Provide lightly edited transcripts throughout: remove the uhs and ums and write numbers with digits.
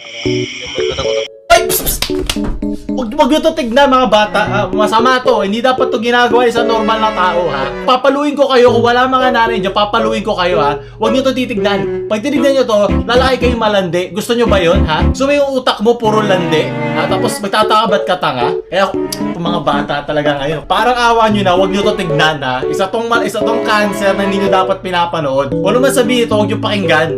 Ay! Psst, psst. Huwag nyo to tignan mga bata, ha? Masama to. Hindi dapat to ginagawa sa normal na tao, ha? Papaluin ko kayo. Kung wala mga nanay dyan, papaluin ko kayo, ha? Huwag nyo to titignan. Pag tinignan nyo to, lalaki kayo malandi. Gusto nyo ba yun, ha? Gusto mo yung utak mo puro landi? Ha? Tapos magtataka ba't ka tanga? Kaya mga bata talaga ngayon. Parang awa nyo na, huwag nyo to tignan, ha? Isa tong cancer na hindi nyo dapat pinapanood. Kung ano man sabihin ito, huwag nyo pakinggan.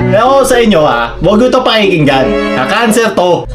Kaya ako sa inyo, ha, huwag nyo ito pakikinggan. Na cancer to.